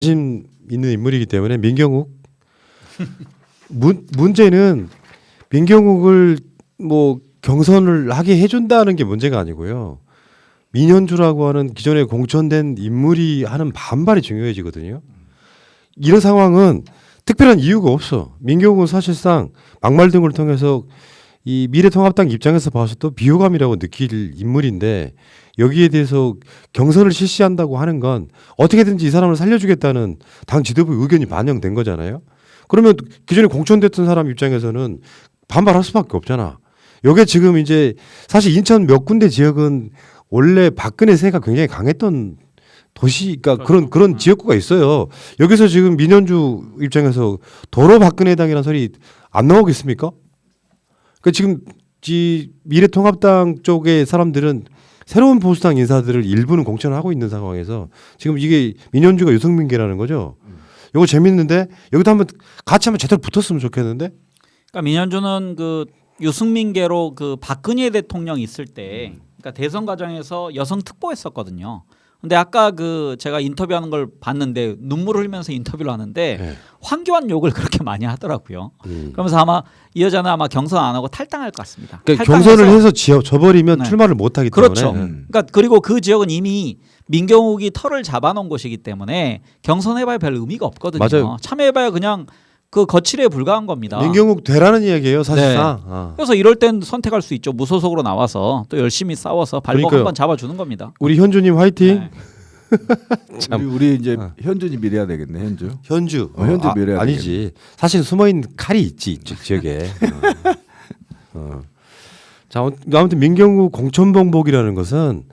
관심 있는 인물이기 때문에 민경욱 문제는 민경욱을 뭐 경선을 하게 해준다는 게 문제가 아니고요. 민현주라고 하는 기존에 공천된 인물이 하는 반발이 중요해지거든요. 이런 상황은 특별한 이유가 없어. 민경욱은 사실상 막말 등을 통해서 이 미래통합당 입장에서 봐서도 비호감이라고 느낄 인물인데 여기에 대해서 경선을 실시한다고 하는 건 어떻게든지 이 사람을 살려주겠다는 당 지도부 의견이 반영된 거잖아요. 그러면 기존에 공천됐던 사람 입장에서는 반발할 수밖에 없잖아. 여기에 지금 이제 사실 인천 몇 군데 지역은 원래 박근혜 세가 굉장히 강했던 도시가 그런 지역구가 있어요. 여기서 지금 민현주 입장에서 도로 박근혜당이라는 소리 안 나오겠습니까? 그러니까 지금 미래통합당 쪽의 사람들은 새로운 보수당 인사들을 일부는 공천을 하고 있는 상황에서 지금 이게 민현주가 유승민계라는 거죠. 이거 재밌는데 여기도 한번 같이 한번 제대로 붙었으면 좋겠는데. 그러니까 민현주는 그 유승민계로 그 박근혜 대통령 있을 때, 그러니까 대선 과정에서 여성 특보했었거든요. 근데 아까 그 제가 인터뷰하는 걸 봤는데 눈물을 흘리면서 인터뷰를 하는데 네. 황교안 욕을 그렇게 많이 하더라고요. 그러면서 아마 이 여자는 아마 경선 안 하고 탈당할 것 같습니다. 그러니까 경선을 해서 져버리면 네. 출마를 못하기 그렇죠. 때문에. 그러니까 그리고 그 지역은 이미 민경욱이 털을 잡아놓은 곳이기 때문에 경선해봐야 별 의미가 없거든요. 맞아요. 참여해봐야 그냥 그 거칠에 불과한 겁니다. 민경욱 되라는 이야기예요, 사실상. 네. 그래서 이럴 땐 선택할 수 있죠. 무소속으로 나와서 또 열심히 싸워서 발목 그러니까요. 한번 잡아주는 겁니다. 우리 현주님 화이팅. 네. 우리 이제 현준이 밀어야 되겠네. 현주. 현주 밀어야 아니지. 사실 숨어있는 칼이 있지 이쪽 지역에. 자, 아무튼 민경욱 공천봉복이라는 것은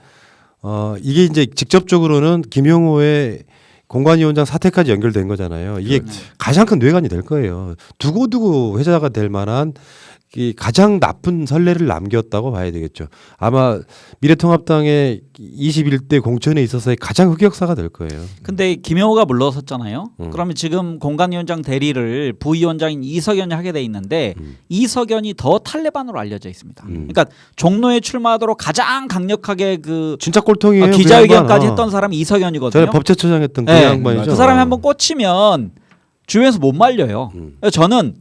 이게 이제 직접적으로는 김영호의 공관위원장 사퇴까지 연결된 거잖아요. 이게 가장 큰 뇌관이 될 거예요. 두고두고 회자가 될 만한 이 가장 나쁜 선례를 남겼다고 봐야 되겠죠. 아마 미래통합당의 21대 공천에 있어서의 가장 흑역사가 될 거예요. 근데 김영호가 물러섰잖아요. 그러면 지금 공관위원장 대리를 부위원장인 이석연이 하게 돼 있는데 이석연이 더 탈레반으로 알려져 있습니다. 그러니까 종로에 출마하도록 가장 강력하게 그 진짜 꼴통이에요. 기자회견까지 했던 사람이 이석연이거든요. 전에 법제처장 했던 그 네. 양반이죠. 그 사람이 한번 꽂히면 주변에서 못 말려요. 저는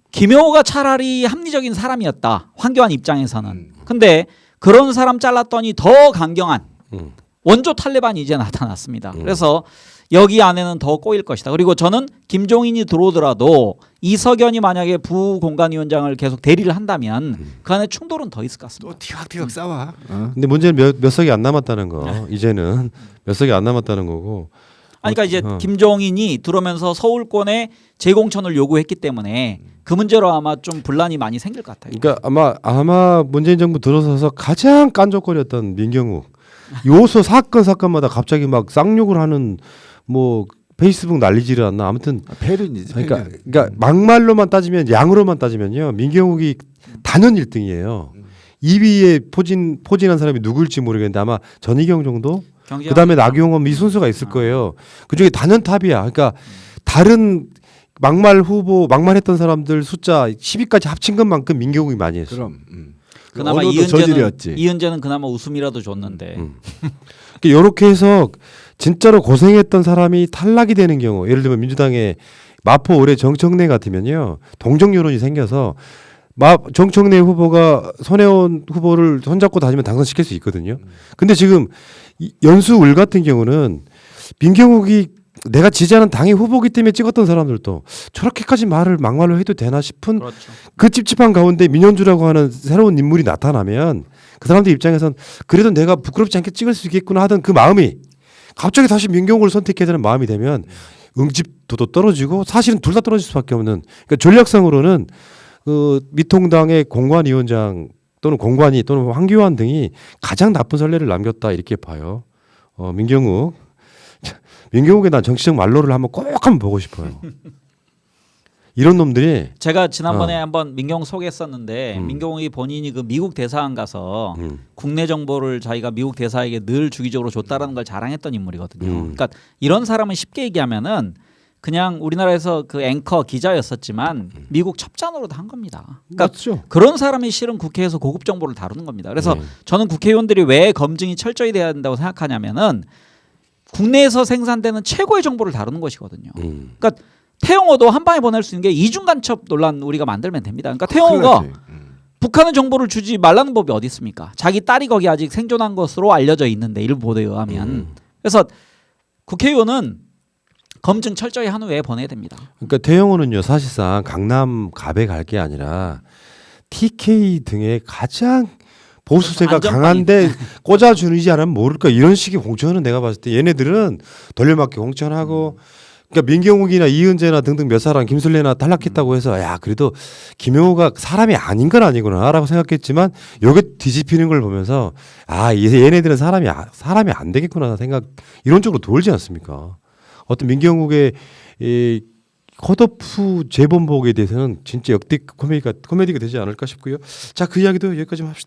김영호가 차라리 합리적인 사람이었다. 황교안 입장에서는. 근데 그런 사람 잘랐더니 더 강경한 원조 탈레반이 이제 나타났습니다. 그래서 여기 안에는 더 꼬일 것이다. 그리고 저는 김종인이 들어오더라도 이석연이 만약에 부공관위원장을 계속 대리를 한다면 그 안에 충돌은 더 있을 것 같습니다. 또 티격태격 싸워. 근데 문제는 몇 석이 안 남았다는 거. 이제는 몇 석이 안 남았다는 거고. 아니, 그러니까 이제 김종인이 들어오면서 서울권에 재공천을 요구했기 때문에 그 문제로 아마 좀 분란이 많이 생길 것 같아요. 그러니까 아마 문재인 정부 들어서서 가장 깐족거렸던 민경욱 요소 사건마다 갑자기 막 쌍욕을 하는 뭐 페이스북 난리지를 않나. 아무튼 패륜이지. 그러니까 막말로만 따지면 양으로만 따지면요. 민경욱이 단연 1등이에요. 2위에 포진한 사람이 누굴지 모르겠는데 아마 전희경 정도? 그다음에 나경원 이 순서가 있을 거예요. 그중에 단연 탑이야. 그러니까 다른 막말했던 사람들 숫자 10위까지 합친 것만큼 민경욱이 많이 했어. 그럼. 그나마 이은재는 그나마 웃음이라도 줬는데. 이렇게 해서 진짜로 고생했던 사람이 탈락이 되는 경우, 예를 들면 민주당의 마포 올해 정청래 같으면요, 동정 여론이 생겨서 정청래 후보가 손혜원 후보를 손잡고 다니면 당선시킬 수 있거든요. 근데 지금 연수울 같은 경우는 민경욱이 내가 지지하는 당의 후보기 때문에 찍었던 사람들도 저렇게까지 막말로 해도 되나 싶은 그렇죠. 그 찝찝한 가운데 민현주라고 하는 새로운 인물이 나타나면 그 사람들 입장에선 그래도 내가 부끄럽지 않게 찍을 수 있겠구나 하던 그 마음이 갑자기 다시 민경욱을 선택해야 되는 마음이 되면 응집도도 떨어지고 사실은 둘 다 떨어질 수밖에 없는. 그러니까 전략상으로는 그 미통당의 공관위원장 또는 공관위 또는 황교안 등이 가장 나쁜 선례를 남겼다 이렇게 봐요. 민경욱에 난 정치적 말로를 한번 보고 싶어요. 이런 놈들이 제가 지난번에 한번 민경욱 소개했었는데 민경욱이 본인이 그 미국 대사관 가서 국내 정보를 자기가 미국 대사에게 늘 주기적으로 줬다라는 걸 자랑했던 인물이거든요. 그러니까 이런 사람은 쉽게 얘기하면은 그냥 우리나라에서 그 앵커 기자였었지만 미국 첩자노로도 한 겁니다. 그러니까 맞죠. 그런 사람이 실은 국회에서 고급 정보를 다루는 겁니다. 그래서 저는 국회의원들이 왜 검증이 철저히 돼야 된다고 생각하냐면은 국내에서 생산되는 최고의 정보를 다루는 것이거든요. 음. 그러니까 태영호도 한 방에 보낼 수 있는 게 이중 간첩 논란 우리가 만들면 됩니다. 그러니까 태영호가 큰일 나지. 북한은 정보를 주지 말라는 법이 어디 있습니까? 자기 딸이 거기 아직 생존한 것으로 알려져 있는데 일부 보도에 의하면. 그래서 국회의원은 검증 철저히 한 후에 보내야 됩니다. 그러니까 태영호는요 사실상 강남 갑에 갈 게 아니라 TK 등의 가장 보수세가 안전빵이. 강한데 꽂아주는지 않으면 모를까 이런 식의 공천은 내가 봤을 때 얘네들은 돌려막기 공천하고 그러니까 민경욱이나 이은재나 등등 몇 사람 김술래나 탈락했다고 해서 야 그래도 김용호가 사람이 아닌 건 아니구나라고 생각했지만 요게 뒤집히는 걸 보면서 아 얘네들은 사람이 안 되겠구나 생각 이런 쪽으로 돌지 않습니까? 어떤 민경욱의 이 컷오프 재본복에 대해서는 진짜 역대 코미디가 되지 않을까 싶고요. 자, 그 이야기도 여기까지 합시다.